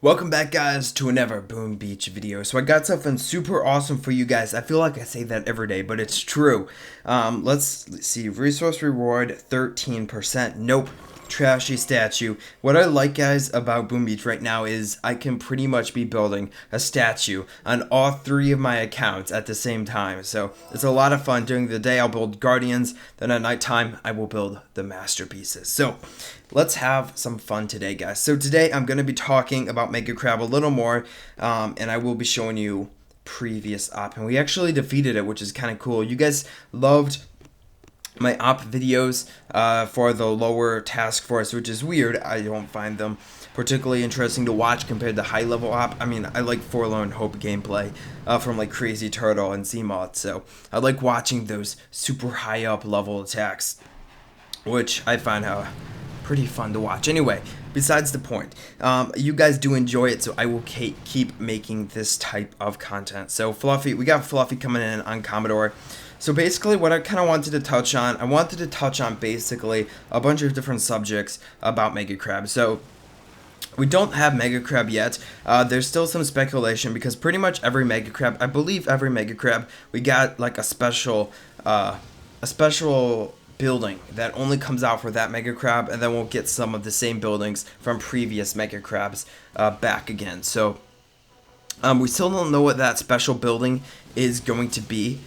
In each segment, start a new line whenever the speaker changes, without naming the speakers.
Welcome back, guys, to another Boom Beach video. So I got something super awesome for you guys. I feel like I say that every day, but it's true. Let's see. Resource reward 13%. Nope. Trashy statue. What I like, guys, about Boom Beach right now is I can pretty much be building a statue on all three of my accounts at the same time. So it's a lot of fun. During the day, I'll build guardians. Then at nighttime, I will build the masterpieces. So let's have some fun today, guys. So today I'm going to be talking about Mega Crab a little more, and I will be showing you previous op, and we actually defeated it, which is kind of cool. You guys loved my op videos for the lower task force, which is weird. I don't find them particularly interesting to watch compared to high level op. I mean, I like Forlorn Hope gameplay from like Crazy Turtle and Zmoth, so I like watching those super high up level attacks, which I find pretty fun to watch. Anyway, besides the point, you guys do enjoy it, so I will keep making this type of content. So Fluffy, we got Fluffy coming in on Commodore. So basically what I kind of wanted to touch on, basically a bunch of different subjects about Mega Crab. So we don't have Mega Crab yet. There's still some speculation because pretty much every Mega Crab, I believe every Mega Crab, we got like a special building that only comes out for that Mega Crab, and then we'll get some of the same buildings from previous Mega Crabs back again. So we still don't know what that special building is going to be.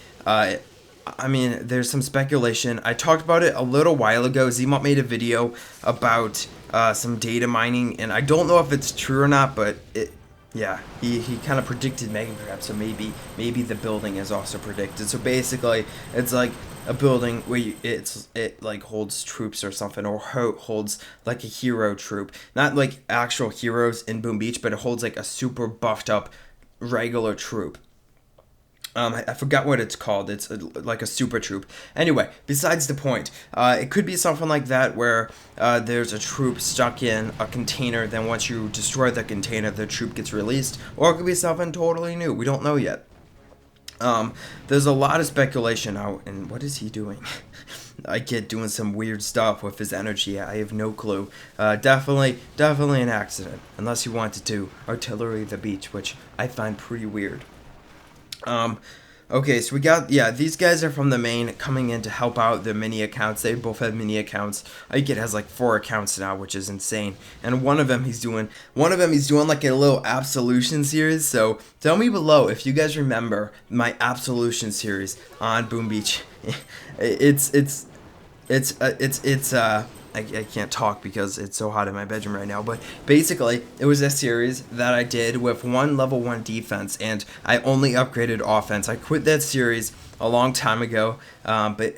I mean, there's some speculation. I talked about it a little while ago. Zmoth made a video about some data mining, and I don't know if it's true or not, but he kind of predicted Mega Crab, so maybe the building is also predicted. So basically, it's like a building where it like holds troops or something, or holds like a hero troop, not like actual heroes in Boom Beach, but it holds like a super buffed up regular troop. I forgot what it's called. It's like a super troop. Anyway, besides the point, it could be something like that where there's a troop stuck in a container. Then once you destroy the container, the troop gets released. Or it could be something totally new. We don't know yet. There's a lot of speculation out. And what is he doing? I get doing some weird stuff with his energy. I have no clue. Definitely an accident. Unless he wanted to artillery the beach, which I find pretty weird. Okay, so we got, these guys are from the main coming in to help out the mini accounts. They both have mini accounts. Ike has like 4 accounts now, which is insane. And one of them he's doing like a little Absolution series. So tell me below if you guys remember my Absolution series on Boom Beach. I can't talk because it's so hot in my bedroom right now, but basically it was a series that I did with one level 1 defense, and I only upgraded offense. I quit that series a long time ago, but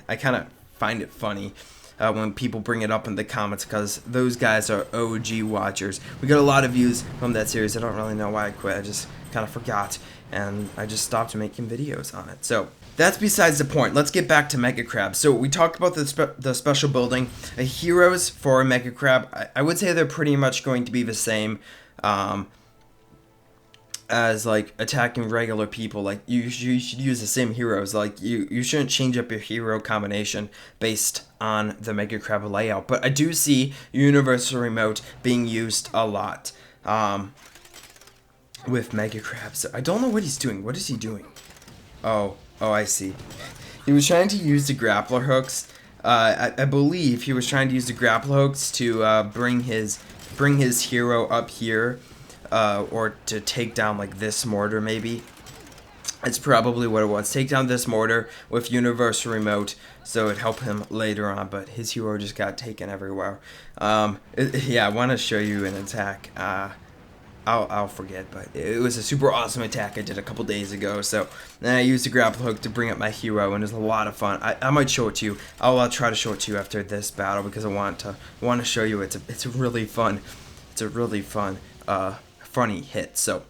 I kind of find it funny when people bring it up in the comments because those guys are OG watchers. We got a lot of views from that series. I don't really know why I quit. I just kind of forgot, and I just stopped making videos on it. So that's besides the point. Let's get back to Mega Crab. So we talked about the special building. Heroes for Mega Crab, I would say they're pretty much going to be the same as like attacking regular people. Like you should use the same heroes. Like you shouldn't change up your hero combination based on the Mega Crab layout. But I do see Universal Remote being used a lot with Mega Crab. So I don't know what he's doing. What is he doing? Oh, I see. He was trying to use the grappler hooks. I believe he was trying to use the grappler hooks to bring his hero up here, or to take down like this mortar maybe. It's probably what it was. Take down this mortar with Universal Remote, so it'd help him later on. But his hero just got taken everywhere. I want to show you an attack. I'll forget, but it was a super awesome attack I did a couple days ago. So then I used the grapple hook to bring up my hero, and it was a lot of fun. I might show it to you. I'll try to show it to you after this battle because I want to show you it's a really fun funny hit. So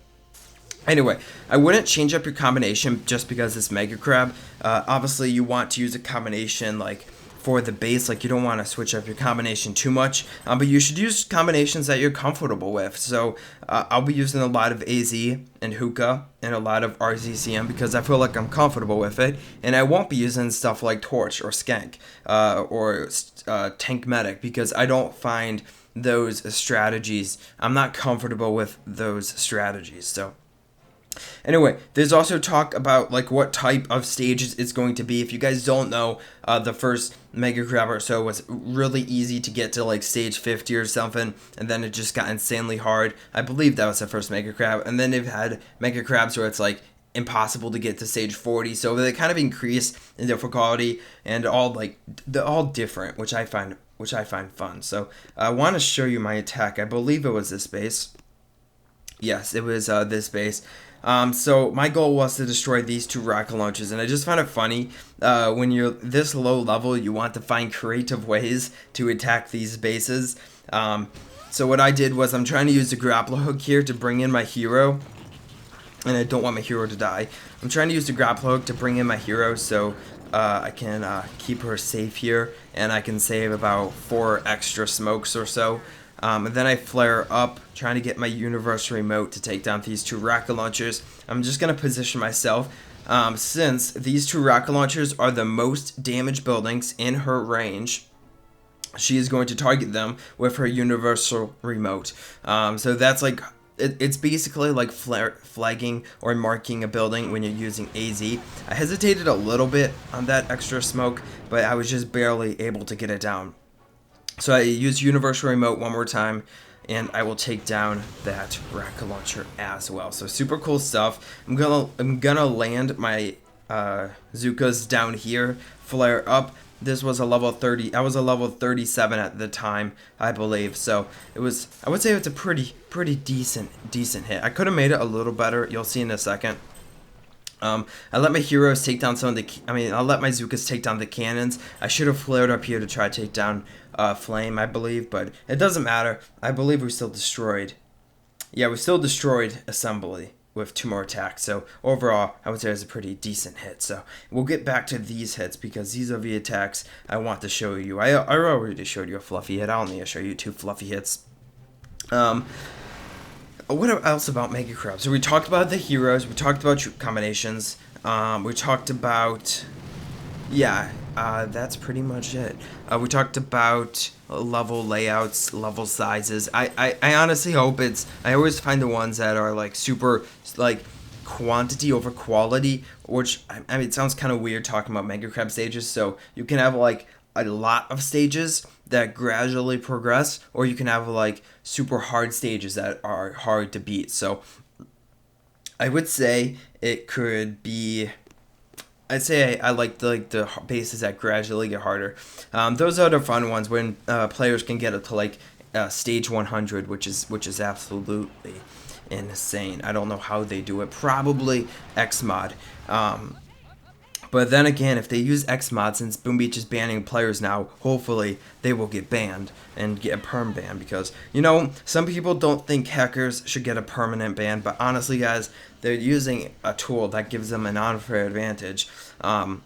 anyway, I wouldn't change up your combination just because it's Mega Crab. Obviously, you want to use a combination like for the base, like you don't want to switch up your combination too much, but you should use combinations that you're comfortable with. So I'll be using a lot of AZ and Hookah and a lot of RZCM because I feel like I'm comfortable with it, and I won't be using stuff like Torch or Skank or Tank Medic because I don't find those strategies. I'm not comfortable with those strategies. So anyway, there's also talk about like what type of stages it's going to be. If you guys don't know, the first Mega Crab or so was really easy to get to like stage 50 or something, and then it just got insanely hard. I believe that was the first Mega Crab, and then they've had Mega Crabs where it's like impossible to get to stage 40, so they kind of increase in difficulty, and they're all different, which I find fun. So I want to show you my attack. I believe it was this base. Yes, it was this base. So my goal was to destroy these 2 rocket launchers, and I just found it funny, when you're this low level, you want to find creative ways to attack these bases. So what I did was I'm trying to use the grappler hook here to bring in my hero, and I don't want my hero to die. I'm trying to use the grappler hook to bring in my hero so I can keep her safe here, and I can save about 4 extra smokes or so. And then I flare up, trying to get my universal remote to take down these 2 rocket launchers. I'm just going to position myself, since these 2 rocket launchers are the most damaged buildings in her range. She is going to target them with her universal remote. So that's like, it's basically like flagging or marking a building when you're using AZ. I hesitated a little bit on that extra smoke, but I was just barely able to get it down. So I use universal remote one more time, and I will take down that rocket launcher as well. So super cool stuff. I'm gonna land my Zukas down here, flare up. This was a level 30. I was a level 37 at the time, I believe. So it was. I would say it's a pretty decent hit. I could have made it a little better. You'll see in a second. I let my heroes take down some of the. I let my Zukas take down the cannons. I should have flared up here to try to take down Flame, I believe, but it doesn't matter. I believe we still destroyed. Yeah, we still destroyed Assembly with 2 more attacks. So overall, I would say it was a pretty decent hit. So we'll get back to these hits because these are the attacks I want to show you. I already showed you a fluffy hit. I'll need to show you 2 fluffy hits. What else about Mega Crab? So we talked about the heroes. We talked about troop combinations. We talked about, that's pretty much it. We talked about level layouts, level sizes. I honestly hope I always find the ones that are like super like quantity over quality, which it sounds kind of weird talking about Mega Crab stages. So you can have like a lot of stages that gradually progress, or you can have like super hard stages that are hard to beat. So I would say it could be, I'd say I like the bases that gradually get harder. Those are the fun ones when players can get up to like stage 100, which is absolutely insane. I don't know how they do it. Probably Xmod. But then again, if they use Xmod, since Boom Beach is banning players now, hopefully they will get banned and get a perm ban, because, some people don't think hackers should get a permanent ban, but honestly, guys, they're using a tool that gives them an unfair advantage. And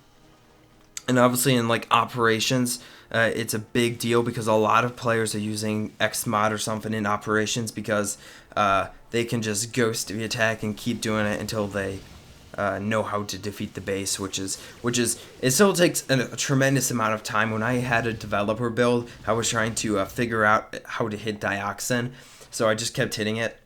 obviously in like operations, it's a big deal because a lot of players are using Xmod or something in operations because they can just ghost the attack and keep doing it until they know how to defeat the base, which is it still takes a tremendous amount of time. When I had a developer build, I was trying to figure out how to hit Dioxin, so I just kept hitting it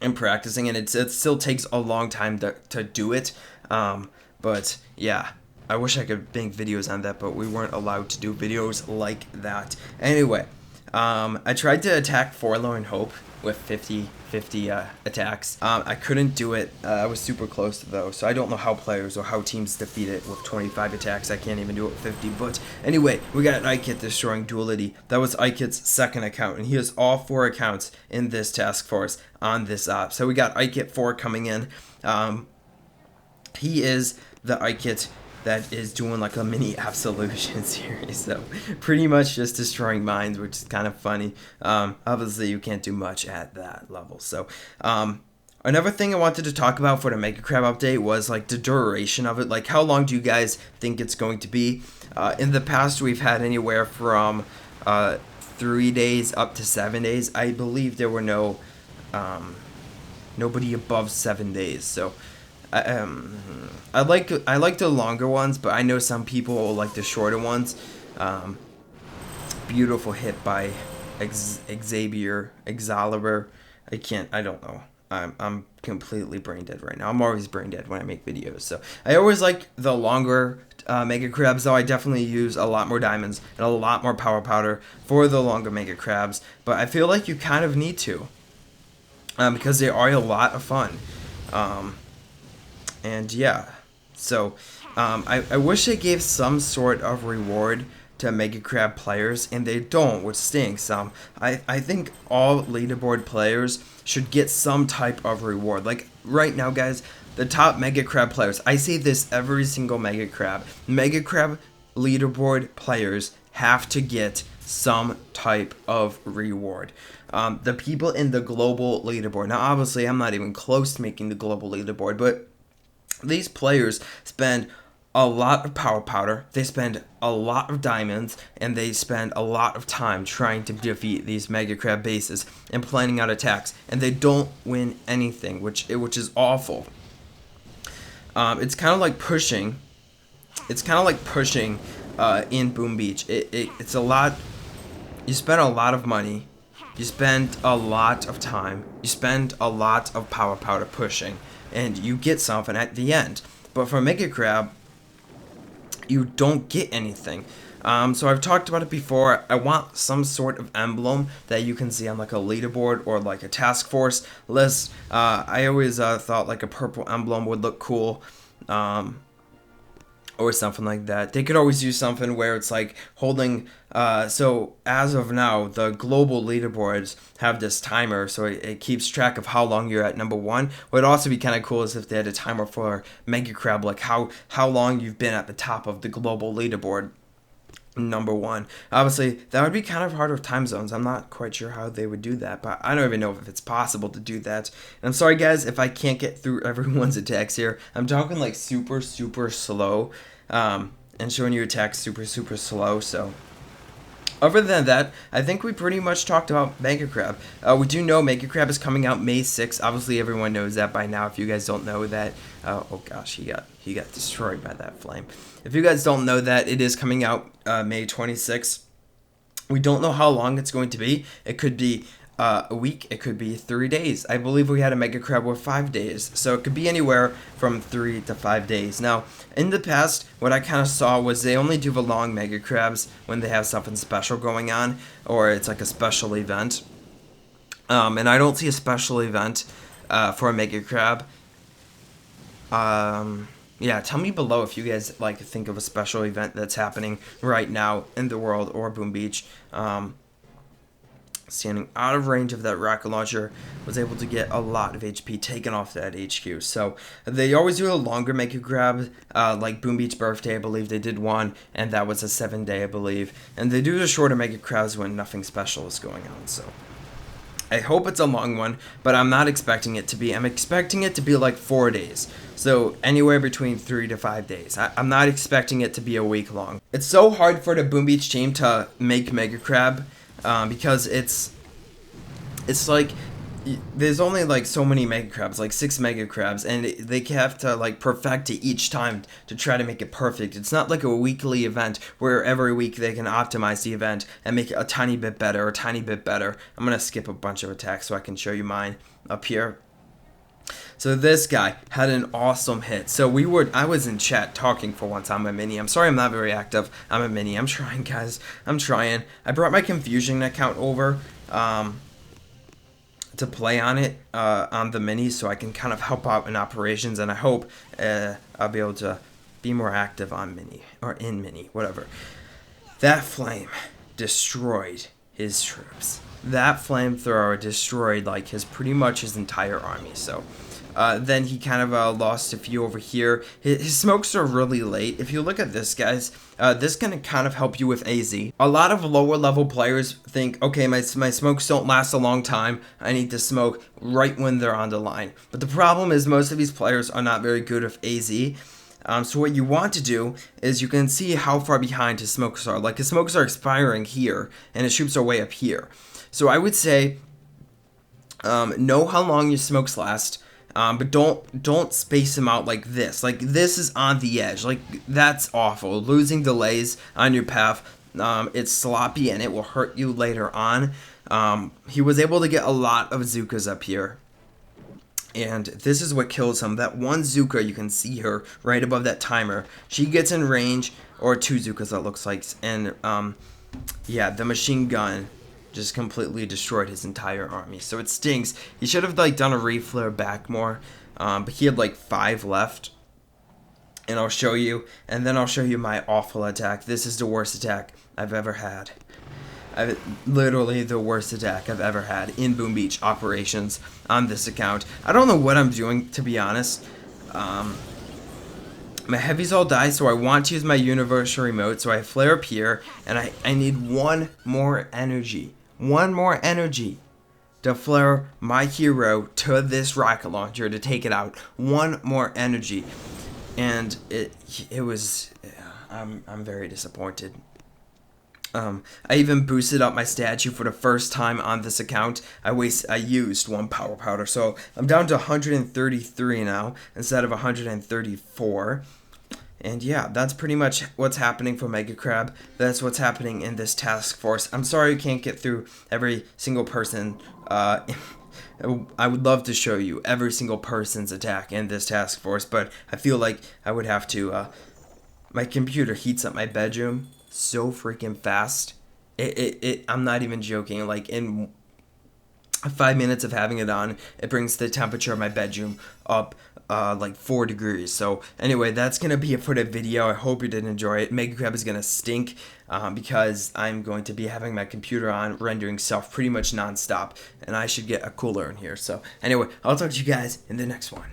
and practicing, and it still takes a long time to do it. But yeah, I wish I could make videos on that, but we weren't allowed to do videos like that. Anyway, I tried to attack Forlorn Hope with 50 attacks. I couldn't do it. I was super close though, so I don't know how players or how teams defeat it with 25 attacks. I can't even do it with 50. But anyway, we got Ikit destroying Duality. That was Ikit's second account, and he has all 4 accounts in this task force on this op. So we got Ikit 4 coming in. He is the Ikit that is doing like a mini absolution series, so pretty much just destroying mines, which is kind of funny. Obviously you can't do much at that level. So another thing I wanted to talk about for the Mega Crab update was like the duration of it. Like, how long do you guys think it's going to be? In the past we've had anywhere from 3 days up to 7 days. I believe there were nobody above 7 days. So I like the longer ones, but I know some people will like the shorter ones. Beautiful hit by Excalibur. I don't know. I'm completely brain dead right now. I'm always brain dead when I make videos. So I always like the longer mega crabs, though I definitely use a lot more diamonds and a lot more power powder for the longer mega crabs. But I feel like you kind of need to, because they are a lot of fun. And yeah, so I wish they gave some sort of reward to Mega Crab players, and they don't, which stinks. I think all leaderboard players should get some type of reward. Like right now, guys, the top Mega Crab players, I say this every single Mega Crab leaderboard players have to get some type of reward. The people in the global leaderboard, now obviously I'm not even close to making the global leaderboard, but these players spend a lot of power powder, they spend a lot of diamonds, and they spend a lot of time trying to defeat these mega crab bases and planning out attacks, and they don't win anything, which is awful. It's kind of like pushing. It's kind of like pushing in Boom Beach. It's a lot. You spend a lot of money. You spend a lot of time. You spend a lot of power powder pushing, and you get something at the end. But for Mega Crab, you don't get anything. So I've talked about it before. I want some sort of emblem that you can see on like a leaderboard or like a task force list. I always thought like a purple emblem would look cool. Or something like that. They could always use something where it's like holding, so as of now, the global leaderboards have this timer, so it keeps track of how long you're at number one. What would also be kind of cool is if they had a timer for Mega Crab, like how long you've been at the top of the global leaderboard, number one. Obviously, that would be kind of hard with time zones. I'm not quite sure how they would do that, but I don't even know if it's possible to do that. And I'm sorry, guys, if I can't get through everyone's attacks here. I'm talking like super slow, and showing you attacks super slow. So other than that, I think we pretty much talked about Mega Crab. We do know Mega Crab is coming out May 6th. Obviously, everyone knows that by now. If you guys don't know that, oh gosh, he got destroyed by that flame. If you guys don't know that, it is coming out May 26th. We don't know how long it's going to be. It could be a week. It could be 3 days. I believe we had a Mega Crab with 5 days. So it could be anywhere from 3 to 5 days. Now, in the past, what I kind of saw was they only do the long Mega Crabs when they have something special going on, or it's like a special event. And I don't see a special event for a Mega Crab. Yeah, tell me below if you guys like think of a special event that's happening right now in the world or Boom Beach. Standing out of range of that rocket launcher, was able to get a lot of HP taken off that HQ. So they always do a longer Mega Crab, like Boom Beach Birthday, I believe they did one, and that was a 7-day, I believe. And they do the shorter Mega Crabs when nothing special is going on. So I hope it's a long one, but I'm not expecting it to be. I'm expecting it to be like 4 days. So anywhere between 3 to 5 days. I'm not expecting it to be a week long. It's so hard for the Boom Beach team to make Mega Crab, because it's like there's only like so many Mega Crabs, like 6 Mega Crabs, and they have to like perfect it each time to try to make it perfect. It's not like a weekly event where every week they can optimize the event and make it a tiny bit better, I'm gonna skip a bunch of attacks so I can show you mine up here. So this guy had an awesome hit. So I was in chat talking for once on my mini. I'm sorry I'm not very active. I'm a mini. I'm trying, guys. I'm trying. I brought my Confusion account over to play on it on the mini, so I can kind of help out in operations, and I hope I'll be able to be more active on mini or in mini, whatever. That flame destroyed his troops. That flamethrower destroyed like pretty much his entire army. So then he kind of lost a few over here. His smokes are really late. If you look at this, guys, this can kind of help you with AZ. A lot of lower level players think, okay, my smokes don't last a long time. I need to smoke right when they're on the line. But the problem is most of these players are not very good with AZ. So what you want to do is you can see how far behind his smokes are. Like his smokes are expiring here, and his troops are way up here. So I would say know how long your smokes last. But don't space them out like this. Like this is on the edge. Like that's awful. Losing delays on your path It's sloppy and it will hurt you later on. He was able to get a lot of Zukas up here. And this is what kills him. That one Zuka, you can see her right above that timer. She gets in range, or two Zukas that looks like. And yeah, the machine gun just completely destroyed his entire army. So it stinks. He should have like done a reflare back more. But he had like 5 left. And I'll show you. And then I'll show you my awful attack. This is the worst attack I've ever had. Literally the worst attack I've ever had in Boom Beach operations on this account. I don't know what I'm doing, to be honest. My heavies all die, so I want to use my universal remote. So I flare up here, and I need one more energy. One more energy to flare my hero to this rocket launcher to take it out. One more energy. And it was... I'm very disappointed. I even boosted up my statue for the first time on this account. I used 1 power powder, so I'm down to 133 now instead of 134. And yeah, that's pretty much what's happening for Mega Crab. That's what's happening in this task force. I'm sorry you can't get through every single person. I would love to show you every single person's attack in this task force, but I feel like I would have to. My computer heats up my bedroom so freaking fast. I'm not even joking. Like in 5 minutes of having it on, it brings the temperature of my bedroom up like 4 degrees. So anyway, that's gonna be it for the video. I hope you did enjoy it. Mega Crab is gonna stink because I'm going to be having my computer on rendering stuff pretty much non-stop, and I should get a cooler in here. So anyway, I'll talk to you guys in the next one.